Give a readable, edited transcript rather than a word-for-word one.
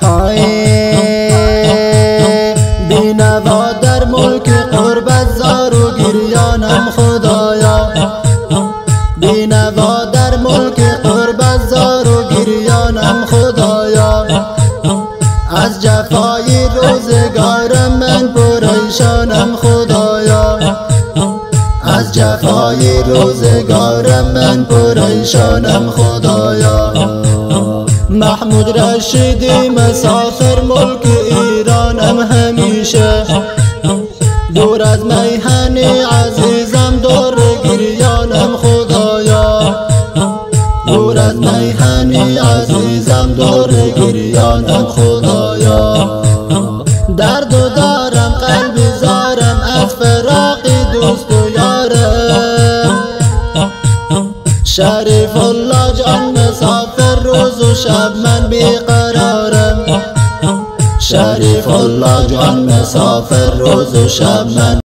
های بینوا در ملک قربت زار و گریانم خدایا، بینوا در ملک قربت زار و گریانم خدایا. از جفای روزگارم من پریشانم خدایا، از جفای روزگارم من پریشانم خدایا. محمود رشیدی مسافر ملک ایرانم همیشه، دور از میهن عزیزم دور گریانم خدایا، دور از میهن عزیزم دور گریانم خدایا. درد و دارم قلب زارم از فراق دوست و یارم، شریف الله جان مسافر روز و شب من بیقرارم، شریف الله جان مسافر روز و شب من